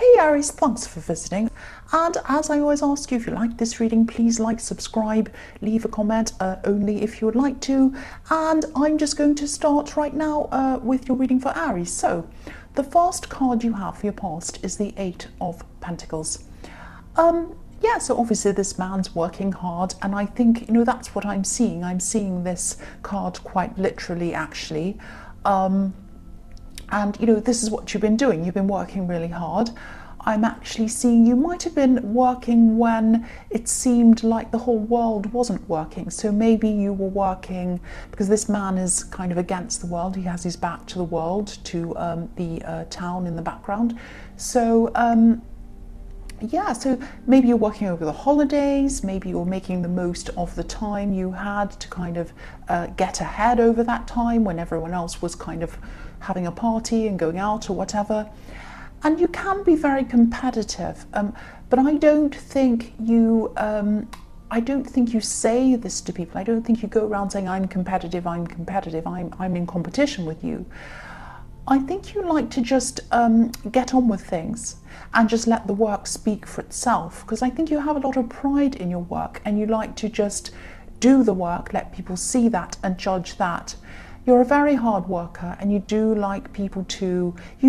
Hey Aries, thanks for visiting. And as I always ask you, if you like this reading, please like, subscribe, leave a comment, only if you would like to. And I'm just going to start right now with your reading for Aries. So, the first card you have for your past is the Eight of Pentacles. Yeah, so obviously this man's working hard, and I think, that's what I'm seeing. I'm seeing this card quite literally, actually. And, this is what you've been doing. You've been working really hard. I'm actually seeing you might have been working when it seemed like the whole world wasn't working. So maybe you were working, because this man is kind of against the world. He has his back to the world, to the town in the background. So, yeah, so maybe you're working over the holidays, maybe you're making the most of the time you had to kind of get ahead over that time when everyone else was kind of having a party and going out or whatever. And you can be very competitive, but I don't think you say this to people. I don't think you go around saying, I'm competitive, I'm in competition with you. I think you like to just get on with things and just let the work speak for itself, because I think you have a lot of pride in your work and you like to just do the work, let people see that and judge that. You're a very hard worker and you do like you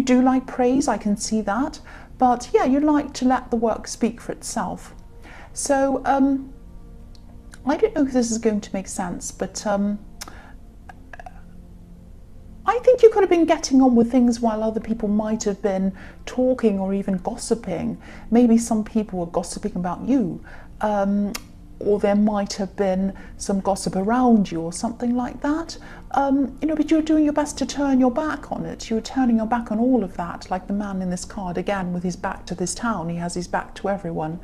do like praise, I can see that, but yeah, you like to let the work speak for itself. So I don't know if this is going to make sense, but I think you could have been getting on with things while other people might have been talking or even gossiping. Maybe some people were gossiping about you, or there might have been some gossip around you or something like that. But you were doing your best to turn your back on it. You were turning your back on all of that, like the man in this card, again, with his back to this town. He has his back to everyone.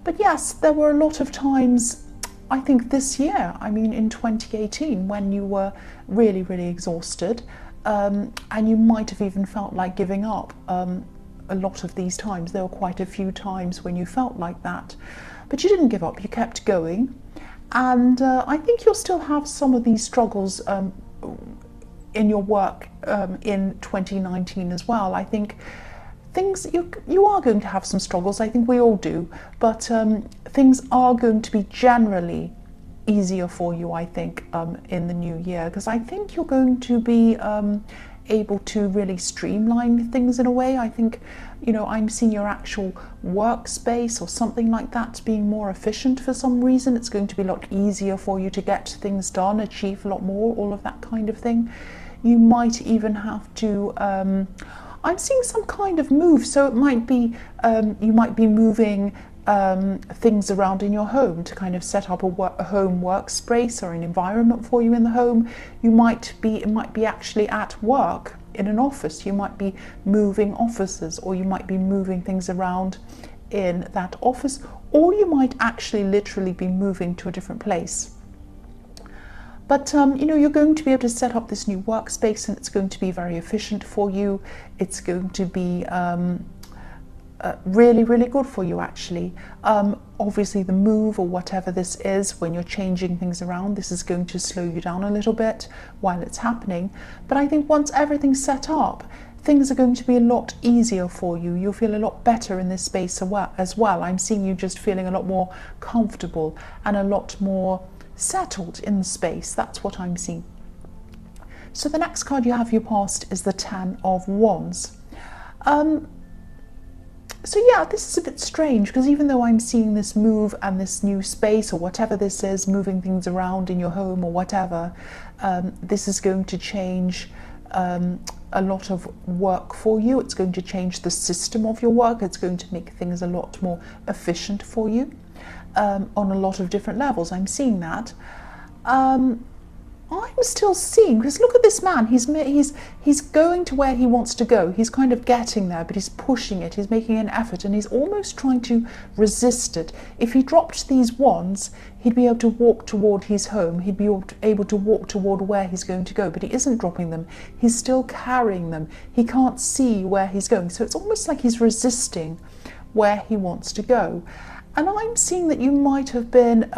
But yes, there were a lot of times, I think this year, in 2018, when you were really, really exhausted, and you might have even felt like giving up. A lot of these times, there were quite a few times when you felt like that, but you didn't give up, you kept going. And I think you'll still have some of these struggles in your work in 2019 as well. I think you are going to have some struggles. I think we all do, but things are going to be generally easier for you, I think, in the new year, because I think you're going to be able to really streamline things in a way. I think, I'm seeing your actual workspace or something like that being more efficient for some reason. It's going to be a lot easier for you to get things done, achieve a lot more, all of that kind of thing. You might even have to I'm seeing some kind of move, so it might be you might be moving things around in your home to kind of set up a home workspace or an environment for you in the home. It might be actually at work in an office. You might be moving offices, or you might be moving things around in that office, or you might actually literally be moving to a different place. But you're going to be able to set up this new workspace, and it's going to be very efficient for you. It's going to be really, really good for you, actually. Obviously, the move or whatever this is, when you're changing things around, this is going to slow you down a little bit while it's happening. But I think once everything's set up, things are going to be a lot easier for you. You'll feel a lot better in this space as well. I'm seeing you just feeling a lot more comfortable and a lot more settled in the space. That's what I'm seeing. So the next card you have for your past is the Ten of Wands. So yeah, this is a bit strange, because even though I'm seeing this move and this new space or whatever this is, moving things around in your home or whatever, this is going to change a lot of work for you. It's going to change the system of your work. It's going to make things a lot more efficient for you on a lot of different levels. I'm seeing that. I'm still seeing, because look at this man, he's going to where he wants to go. He's kind of getting there, but he's pushing it, he's making an effort, and he's almost trying to resist it. If he dropped these wands, he'd be able to walk toward his home, he'd be able to walk toward where he's going to go, but he isn't dropping them, he's still carrying them. He can't see where he's going, so it's almost like he's resisting where he wants to go. And I'm seeing that you might have been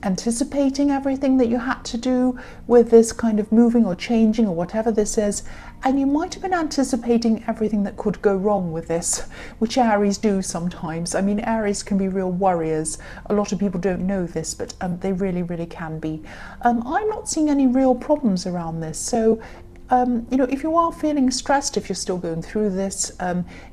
anticipating everything that you had to do with this kind of moving or changing or whatever this is, and you might have been anticipating everything that could go wrong with this, which Aries do sometimes. I mean, Aries can be real worriers. A lot of people don't know this, but they really, really can be. I'm not seeing any real problems around this. So you know, if you are feeling stressed, if you're still going through this,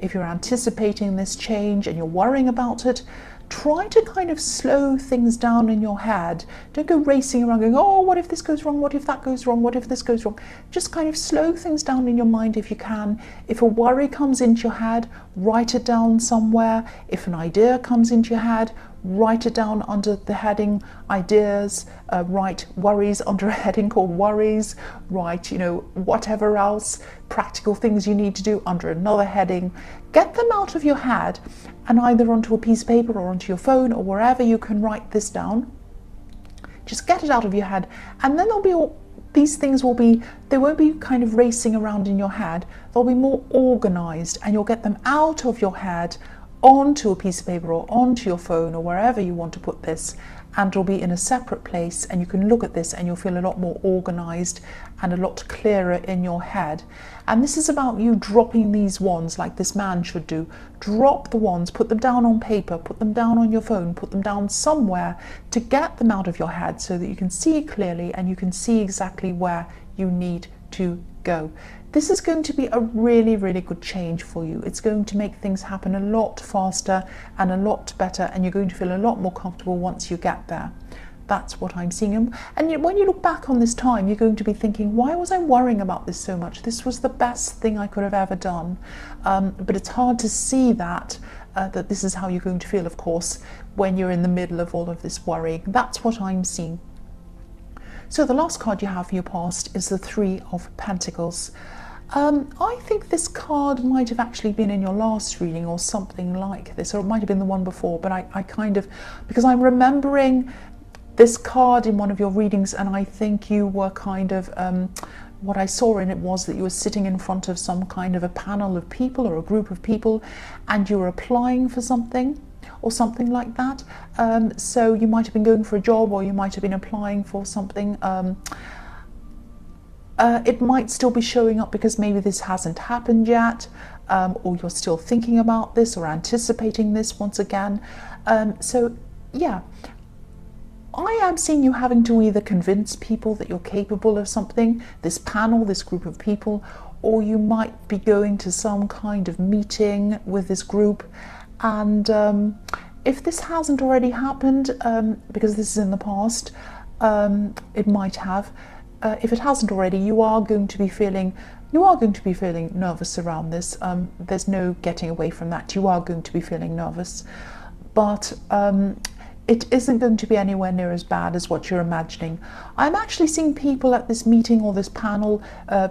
if you're anticipating this change and you're worrying about it, try to kind of slow things down in your head. Don't go racing around going, oh, what if this goes wrong? What if that goes wrong? What if this goes wrong? Just kind of slow things down in your mind if you can. If a worry comes into your head, write it down somewhere. If an idea comes into your head, write it down under the heading ideas, write worries under a heading called worries, write, you know, whatever else, practical things you need to do under another heading. Get them out of your head and either onto a piece of paper or onto your phone or wherever you can write this down. Just get it out of your head, and then there'll be all these things they won't be kind of racing around in your head. They'll be more organized, and you'll get them out of your head onto a piece of paper or onto your phone or wherever you want to put this, and it'll be in a separate place, and you can look at this and you'll feel a lot more organized and a lot clearer in your head. And this is about you dropping these wands like this man should do. Drop the wands, put them down on paper, put them down on your phone, put them down somewhere to get them out of your head so that you can see clearly and you can see exactly where you need to go. This is going to be a really, really good change for you. It's going to make things happen a lot faster and a lot better, and you're going to feel a lot more comfortable once you get there. That's what I'm seeing. And when you look back on this time, you're going to be thinking, why was I worrying about this so much? This was the best thing I could have ever done. But it's hard to see that this is how you're going to feel, of course, when you're in the middle of all of this worrying. That's what I'm seeing. So the last card you have for your past is the Three of Pentacles. I think this card might have actually been in your last reading or something like this, or it might have been the one before, but I kind of, because I'm remembering this card in one of your readings, and I think you were kind of, what I saw in it was that you were sitting in front of some kind of a panel of people or a group of people, and you were applying for something or something like that. So you might have been going for a job, or you might have been applying for something. It might still be showing up because maybe this hasn't happened yet, or you're still thinking about this or anticipating this once again. So yeah, I am seeing you having to either convince people that you're capable of something, this panel, this group of people, or you might be going to some kind of meeting with this group. And if this hasn't already happened, because this is in the past, it might have. If it hasn't already, you are going to be feeling nervous around this. There's no getting away from that. You are going to be feeling nervous, but it isn't going to be anywhere near as bad as what you're imagining. I'm actually seeing people at this meeting or this panel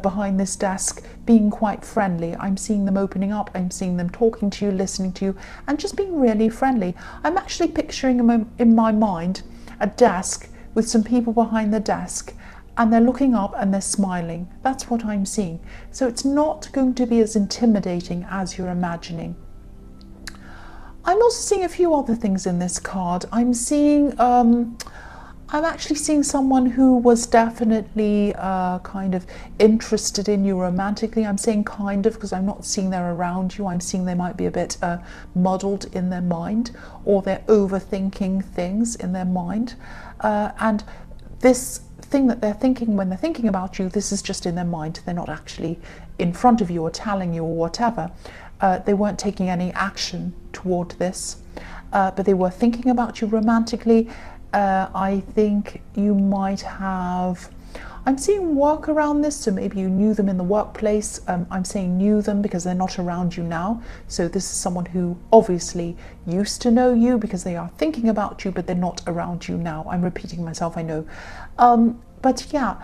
behind this desk being quite friendly. I'm seeing them opening up. I'm seeing them talking to you, listening to you, and just being really friendly. I'm actually picturing in my mind a desk with some people behind the desk, and they're looking up and they're smiling. That's what I'm seeing. So it's not going to be as intimidating as you're imagining. I'm also seeing a few other things in this card. I'm seeing, I'm actually seeing someone who was definitely kind of interested in you romantically. I'm saying kind of because I'm not seeing they're around you. I'm seeing they might be a bit muddled in their mind, or they're overthinking things in their mind. And this thing that they're thinking when they're thinking about you, this is just in their mind. They're not actually in front of you or telling you or whatever. They weren't taking any action toward this, but they were thinking about you romantically. I think you might have, I'm seeing work around this, so maybe you knew them in the workplace. I'm saying knew them because they're not around you now. So this is someone who obviously used to know you because they are thinking about you, but they're not around you now. I'm repeating myself, I know. But yeah,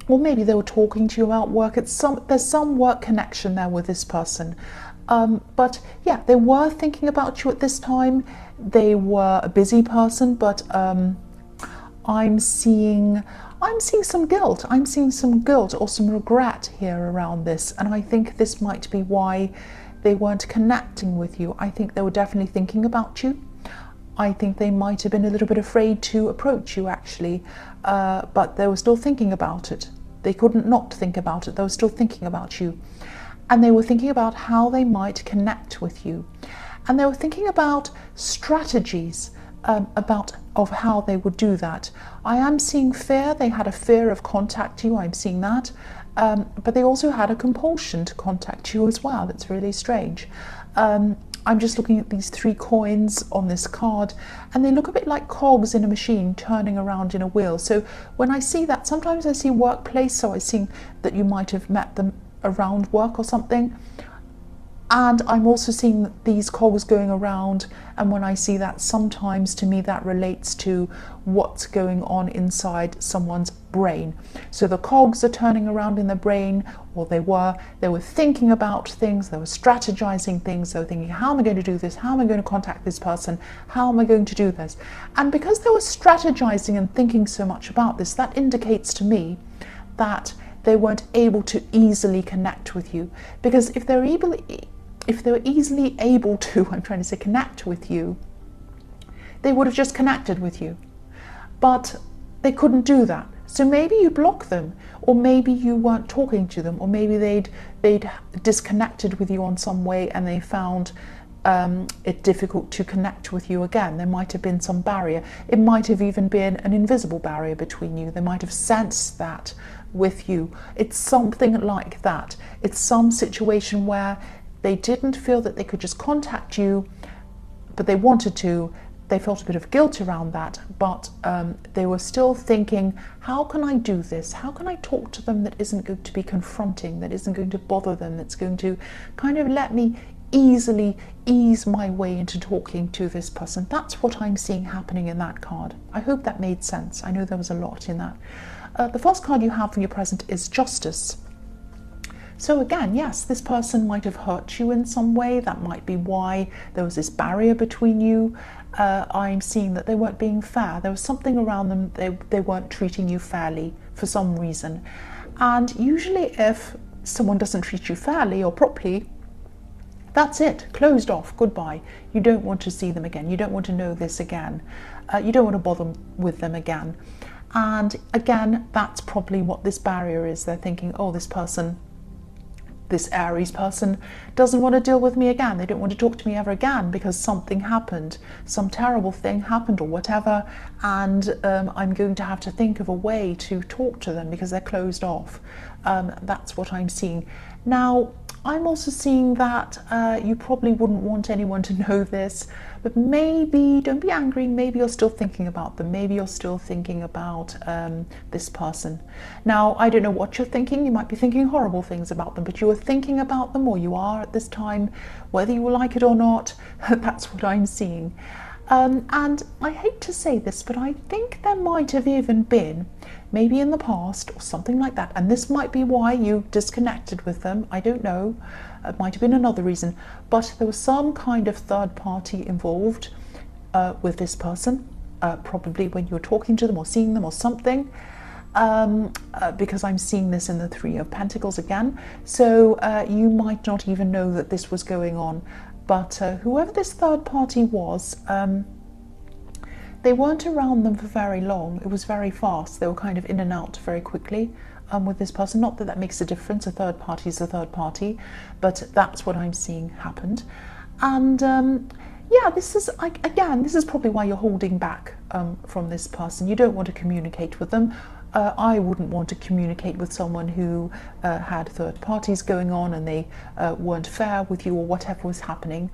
or maybe they were talking to you about work. There's some work connection there with this person. But yeah, they were thinking about you at this time. They were a busy person, but I'm seeing some guilt. I'm seeing some guilt or some regret here around this, and I think this might be why they weren't connecting with you. I think they were definitely thinking about you. I think they might have been a little bit afraid to approach you actually, but they were still thinking about it. They couldn't not think about it. They were still thinking about you. And they were thinking about how they might connect with you. And they were thinking about strategies of how they would do that. I am seeing fear. They had a fear of contacting you. I'm seeing that. But they also had a compulsion to contact you as well. It's really strange. I'm just looking at these 3 coins on this card, and they look a bit like cogs in a machine turning around in a wheel. So when I see that, sometimes I see workplace, so I see that you might have met them around work or something. And I'm also seeing these cogs going around, and when I see that, sometimes to me that relates to what's going on inside someone's brain. So the cogs are turning around in the brain, or they were thinking about things, they were strategizing things, they were thinking, how am I going to do this? How am I going to contact this person? How am I going to do this? And because they were strategizing and thinking so much about this, that indicates to me that they weren't able to easily connect with you. Because if they were easily able to, I'm trying to say connect with you, they would have just connected with you. But they couldn't do that. So maybe you blocked them, or maybe you weren't talking to them, or maybe they'd disconnected with you on some way and they found it difficult to connect with you again. There might have been some barrier. It might have even been an invisible barrier between you. They might have sensed that with you. It's something like that. It's some situation where they didn't feel that they could just contact you, but they wanted to. They felt a bit of guilt around that, but they were still thinking, how can I do this? How can I talk to them that isn't going to be confronting, that isn't going to bother them, that's going to kind of let me easily ease my way into talking to this person? That's what I'm seeing happening in that card. I hope that made sense. I know there was a lot in that. The first card you have from your present is Justice. So again, yes, this person might have hurt you in some way. That might be why there was this barrier between you. I'm seeing that they weren't being fair. There was something around them. They weren't treating you fairly for some reason. And usually if someone doesn't treat you fairly or properly, that's it, closed off, goodbye. You don't want to see them again. You don't want to know this again. You don't want to bother with them again. And again, that's probably what this barrier is. They're thinking, oh, this person, this Aries person doesn't want to deal with me again. They don't want to talk to me ever again because something happened, some terrible thing happened or whatever, and I'm going to have to think of a way to talk to them because they're closed off. That's what I'm seeing. Now, I'm also seeing that you probably wouldn't want anyone to know this, but maybe, don't be angry, maybe you're still thinking about them. Maybe you're still thinking about this person. Now, I don't know what you're thinking. You might be thinking horrible things about them, but you are thinking about them, or you are at this time, whether you like it or not. That's what I'm seeing. And I hate to say this, but I think there might have even been, maybe in the past or something like that, and this might be why you disconnected with them. I don't know. It might have been another reason, but there was some kind of third party involved with this person, probably when you were talking to them or seeing them or something, because I'm seeing this in the Three of Pentacles again. So you might not even know that this was going on. But whoever this third party was, they weren't around them for very long. It was very fast. They were kind of in and out very quickly with this person. Not that that makes a difference. A third party is a third party, but that's what I'm seeing happened. And yeah, this is, again, this is probably why you're holding back from this person. You don't want to communicate with them. I wouldn't want to communicate with someone who had third parties going on and they weren't fair with you or whatever was happening.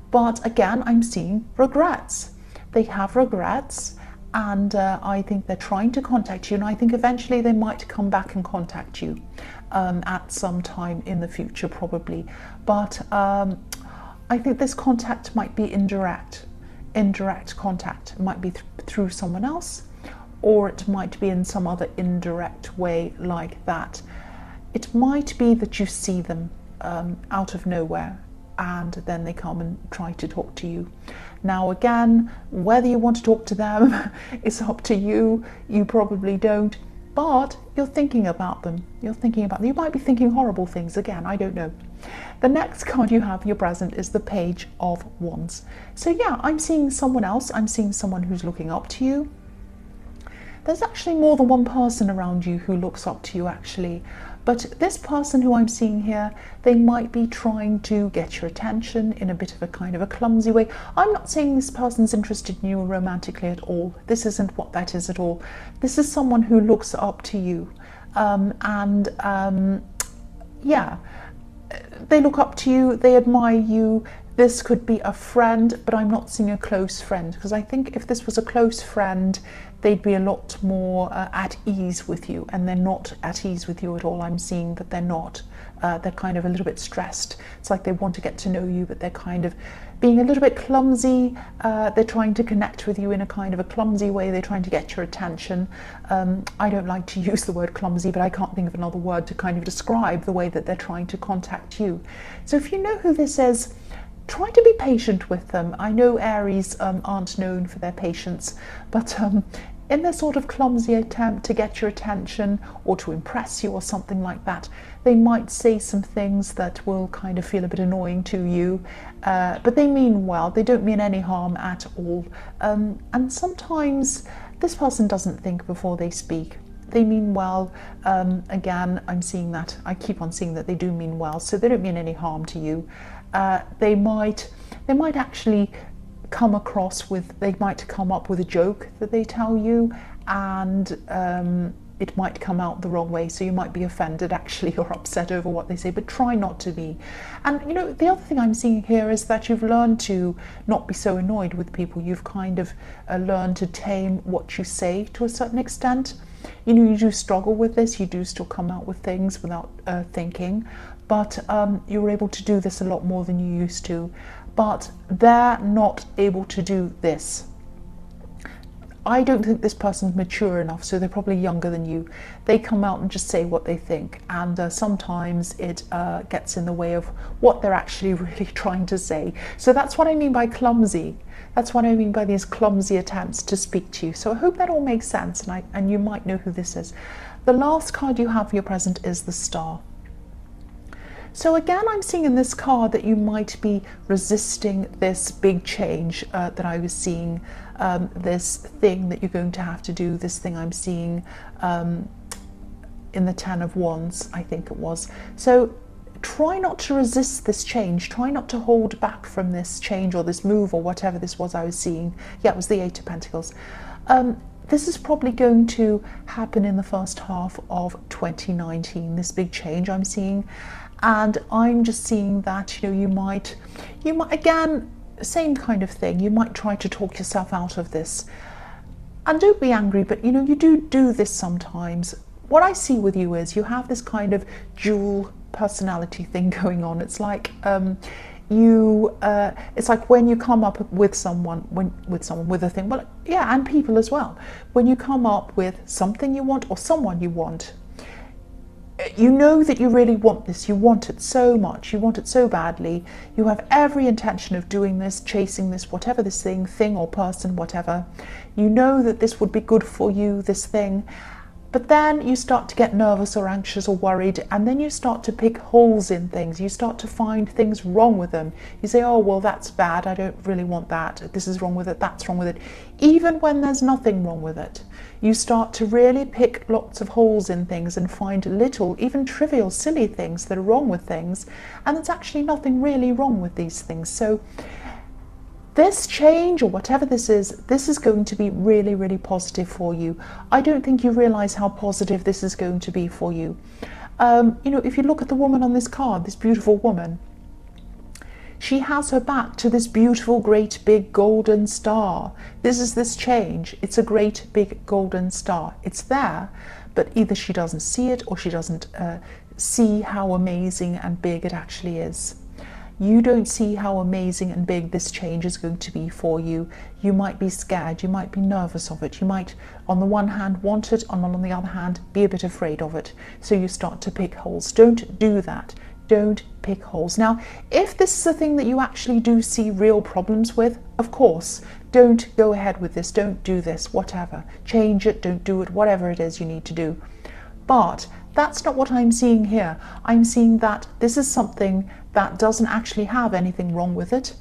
But again, I'm seeing regrets. They have regrets, and I think they're trying to contact you, and I think eventually they might come back and contact you at some time in the future, probably. But I think this contact might be indirect contact. It might be through someone else, or it might be in some other indirect way like that. It might be that you see them out of nowhere and then they come and try to talk to you. Now again, whether you want to talk to them is up to you. You probably don't. but you're thinking about them. You're thinking about them. You might be thinking horrible things again, I don't know. The next card you have in your present is the Page of Wands. So yeah, I'm seeing someone else. I'm seeing someone who's looking up to you. There's actually more than one person around you who looks up to you actually. But this person who I'm seeing here, they might be trying to get your attention in a bit of a kind of a clumsy way. I'm not saying this person's interested in you romantically at all. This isn't what that is at all. This is someone who looks up to you. Yeah, they look up to you, they admire you. This could be a friend, but I'm not seeing a close friend, because I think if this was a close friend, they'd be a lot more at ease with you, and they're not at ease with you at all. I'm seeing that they're not. They're kind of a little bit stressed. It's like they want to get to know you, but they're kind of being a little bit clumsy. They're trying to connect with you in a kind of a clumsy way. They're trying to get your attention. I don't like to use the word clumsy, but I can't think of another word to kind of describe the way that they're trying to contact you. So if you know who this is, try to be patient with them. I know Aries aren't known for their patience, but in their sort of clumsy attempt to get your attention or to impress you or something like that, they might say some things that will kind of feel a bit annoying to you, but they mean well. They don't mean any harm at all. And sometimes this person doesn't think before they speak. They mean well. Again, I'm seeing that. I keep on seeing that they do mean well, so they don't mean any harm to you. They might actually come across with, they might come up with a joke that they tell you, and it might come out the wrong way, so you might be offended actually or upset over what they say, but try not to be. And you know, the other thing I'm seeing here is that you've learned to not be so annoyed with people. You've kind of learned to tame what you say to a certain extent. You know, you do struggle with this, you do still come out with things without thinking, but you're able to do this a lot more than you used to. But they're not able to do this. I don't think this person's mature enough, so they're probably younger than you. They come out and just say what they think, and sometimes it gets in the way of what they're actually really trying to say. So that's what I mean by clumsy. That's what I mean by these clumsy attempts to speak to you. So I hope that all makes sense, and you might know who this is. The last card you have for your present is the Star. So again, I'm seeing in this card that you might be resisting this big change that I was seeing, this thing that you're going to have to do, this thing I'm seeing in the Ten of Wands, I think it was. So try not to resist this change. Try not to hold back from this change or this move or whatever this was I was seeing. Yeah, it was the Eight of Pentacles. This is probably going to happen in the first half of 2019, this big change I'm seeing. And I'm just seeing that, you know, you might again, same kind of thing. You might try to talk yourself out of this. And don't be angry, but you know, you do this sometimes. What I see with you is you have this kind of dual personality thing going on. It's like it's like when you come up with someone, with a thing, well, yeah, and people as well. When you come up with something you want or someone you want, you know that you really want this, you want it so much, you want it so badly, you have every intention of doing this, chasing this, whatever this thing or person, whatever. You know that this would be good for you, this thing, but then you start to get nervous or anxious or worried, and then you start to pick holes in things. You start to find things wrong with them. You say, oh, well, that's bad, I don't really want that, this is wrong with it, that's wrong with it. Even when there's nothing wrong with it, you start to really pick lots of holes in things and find little, even trivial, silly things that are wrong with things, and there's actually nothing really wrong with these things. So this change, or whatever this is going to be really, really positive for you. I don't think you realize how positive this is going to be for you. You know, if you look at the woman on this card, this beautiful woman, she has her back to this beautiful, great, big golden star. This is this change. It's a great, big golden star. It's there, but either she doesn't see it or she doesn't see how amazing and big it actually is. You don't see how amazing and big this change is going to be for you. You might be scared, you might be nervous of it. You might, on the one hand, want it, and on the other hand, be a bit afraid of it. So you start to pick holes. Don't do that. Don't pick holes. Now, if this is a thing that you actually do see real problems with, of course, don't go ahead with this, don't do this, whatever. Change it, don't do it, whatever it is you need to do. But that's not what I'm seeing here. I'm seeing that this is something that doesn't actually have anything wrong with it.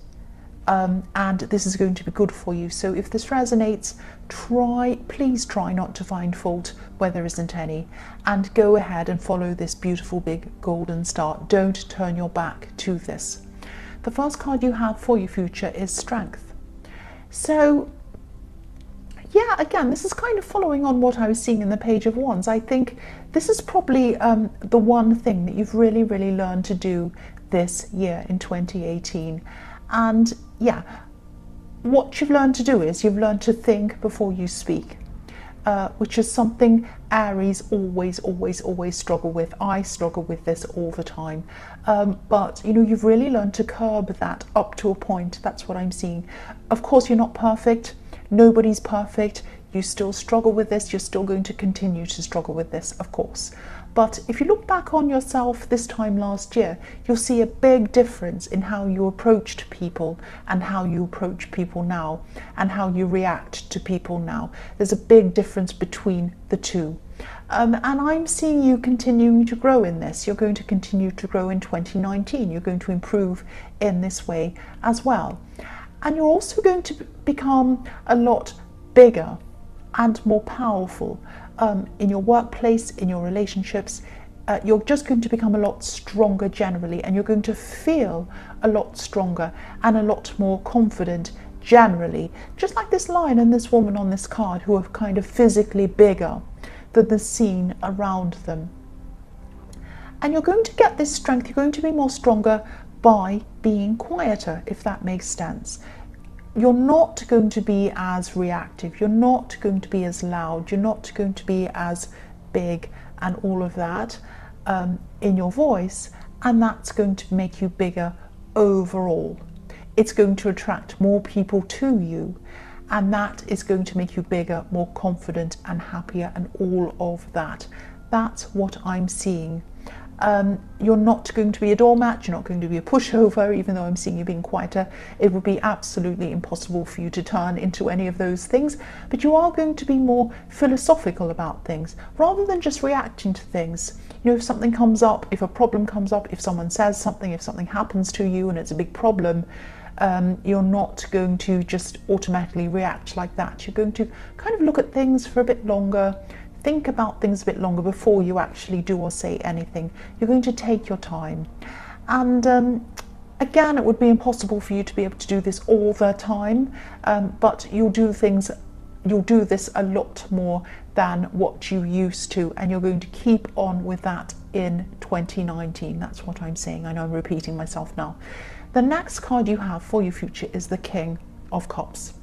And this is going to be good for you. So if this resonates, please try not to find fault where there isn't any, and go ahead and follow this beautiful big golden star. Don't turn your back to this. The first card you have for your future is Strength. So yeah, again, this is kind of following on what I was seeing in the Page of Wands. I think this is probably the one thing that you've really, really learned to do this year in 2018. And yeah, what you've learned to do is you've learned to think before you speak, which is something Aries always struggle with. I struggle with this all the time. But you know, you've really learned to curb that up to a point. That's what I'm seeing. Of course, you're not perfect. Nobody's perfect. You still struggle with this. You're still going to continue to struggle with this, of course. But if you look back on yourself this time last year, you'll see a big difference in how you approached people and how you approach people now and how you react to people now. There's a big difference between the two. And I'm seeing you continuing to grow in this. You're going to continue to grow in 2019. You're going to improve in this way as well. And you're also going to become a lot bigger and more powerful in your workplace, in your relationships. You're just going to become a lot stronger generally, and you're going to feel a lot stronger and a lot more confident generally. Just like this lion and this woman on this card, who are kind of physically bigger than the scene around them. And you're going to get this strength, you're going to be more stronger by being quieter, if that makes sense. You're not going to be as reactive, you're not going to be as loud, you're not going to be as big and all of that in your voice, and that's going to make you bigger overall. It's going to attract more people to you, and that is going to make you bigger, more confident and happier and all of that. That's what I'm seeing. You're not going to be a doormat, you're not going to be a pushover, even though I'm seeing you being quieter. It would be absolutely impossible for you to turn into any of those things, but you are going to be more philosophical about things, rather than just reacting to things. You know, if something comes up, if a problem comes up, if someone says something, if something happens to you and it's a big problem, you're not going to just automatically react like that. You're going to kind of look at things for a bit longer, think about things a bit longer before you actually do or say anything. You're going to take your time. And again, it would be impossible for you to be able to do this all the time, but you'll do this a lot more than what you used to, and you're going to keep on with that in 2019. That's what I'm saying. I know I'm repeating myself now. The next card you have for your future is the King of Cups.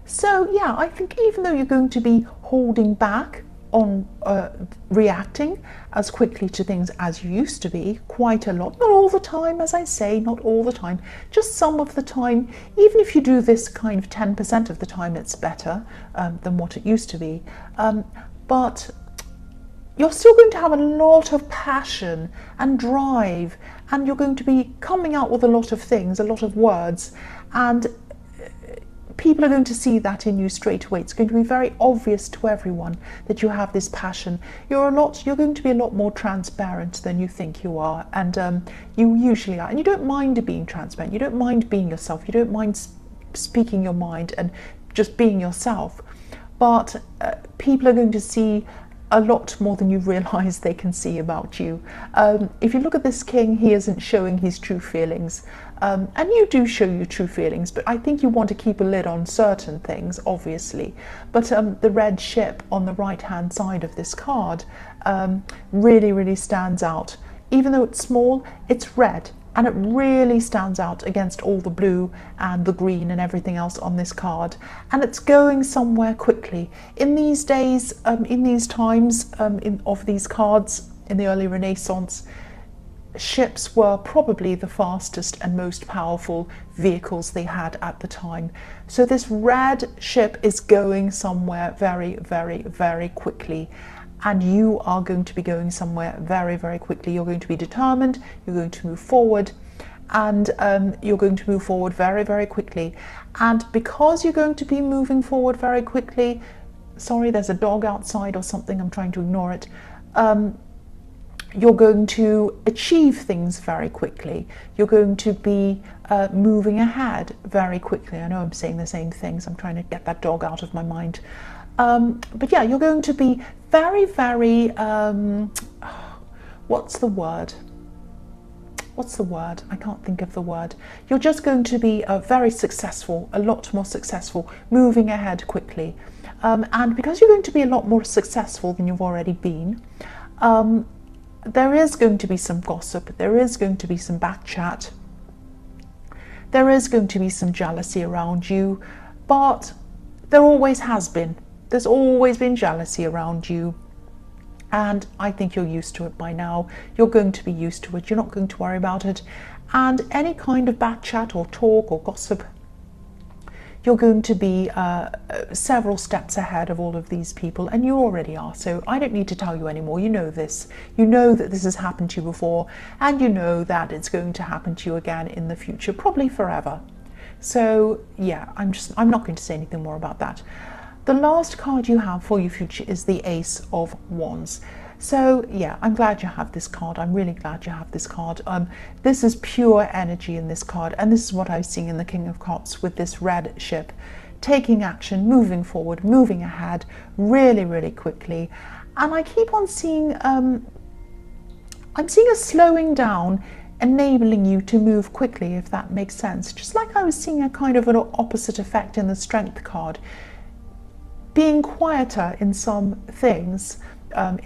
So yeah, I think even though you're going to be holding back on reacting as quickly to things as you used to be, quite a lot, not all the time, as I say, not all the time, just some of the time. Even if you do this kind of 10% of the time, it's better than what it used to be. But you're still going to have a lot of passion and drive, and you're going to be coming out with a lot of things, a lot of words, and people are going to see that in you straight away. It's going to be very obvious to everyone that you have this passion. You're going to be a lot more transparent than you think you are, and you usually are. And you don't mind being transparent. You don't mind being yourself. You don't mind speaking your mind and just being yourself. But people are going to see a lot more than you realise they can see about you. If you look at this king, he isn't showing his true feelings. And you do show your true feelings, but I think you want to keep a lid on certain things, obviously. But the red ship on the right-hand side of this card really, really stands out. Even though it's small, it's red, and it really stands out against all the blue and the green and everything else on this card. And it's going somewhere quickly. In these days, in these times of these cards, in the early Renaissance, ships were probably the fastest and most powerful vehicles they had at the time. So this red ship is going somewhere very, very, very quickly. and you are going to be going somewhere very, very quickly. You're going to be determined, you're going to move forward, and you're going to move forward very, very quickly. And because you're going to be moving forward very quickly, sorry, there's a dog outside or something, I'm trying to ignore it. You're going to achieve things very quickly. You're going to be moving ahead very quickly. I know I'm saying the same things. I'm trying to get that dog out of my mind. But yeah, you're going to be very, very, what's the word? What's the word? I can't think of the word. You're just going to be very successful, a lot more successful, moving ahead quickly. And because you're going to be a lot more successful than you've already been, there is going to be some gossip, there is going to be some back chat, there is going to be some jealousy around you, but there always has been. There's always been jealousy around you, and I think you're used to it by now. You're going to be used to it, you're not going to worry about it. And any kind of back chat or talk or gossip, you're going to be several steps ahead of all of these people, and you already are. So I don't need to tell you anymore. You know this. You know that this has happened to you before, and you know that it's going to happen to you again in the future, probably forever. So yeah, I'm not going to say anything more about that. The last card you have for your future is the Ace of Wands. So yeah, I'm glad you have this card. I'm really glad you have this card. This is pure energy in this card, and this is what I was seeing in the King of Cups with this red ship. Taking action, moving forward, moving ahead really, really quickly. And I keep on seeing, I'm seeing a slowing down, enabling you to move quickly, if that makes sense. Just like I was seeing a kind of an opposite effect in the Strength card. Being quieter in some things,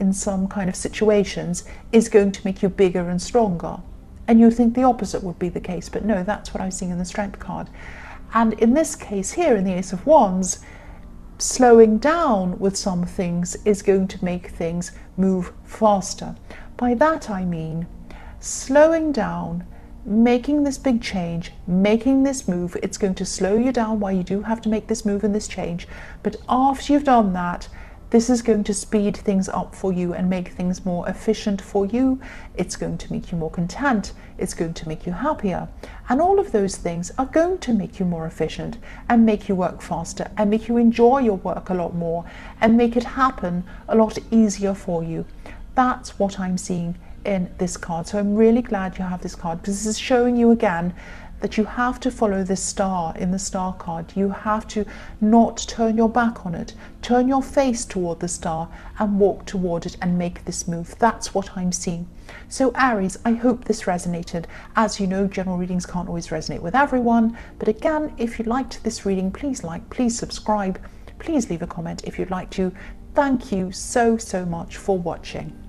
in some kind of situations, is going to make you bigger and stronger. And you think the opposite would be the case, but no, that's what I'm seeing in the Strength card. And in this case here, in the Ace of Wands, slowing down with some things is going to make things move faster. By that I mean slowing down, making this big change, making this move. It's going to slow you down while you do have to make this move and this change. But after you've done that, this is going to speed things up for you and make things more efficient for you. It's going to make you more content. It's going to make you happier. And all of those things are going to make you more efficient and make you work faster and make you enjoy your work a lot more and make it happen a lot easier for you. That's what I'm seeing in this card. So I'm really glad you have this card, because this is showing you again that you have to follow this star in the star card. You have to not turn your back on it, turn your face toward the star and walk toward it and make this move. That's what I'm seeing. So Aries, I hope this resonated. As you know, general readings can't always resonate with everyone, but again, if you liked this reading, please like, please subscribe, please leave a comment if you'd like to. Thank you so much for watching.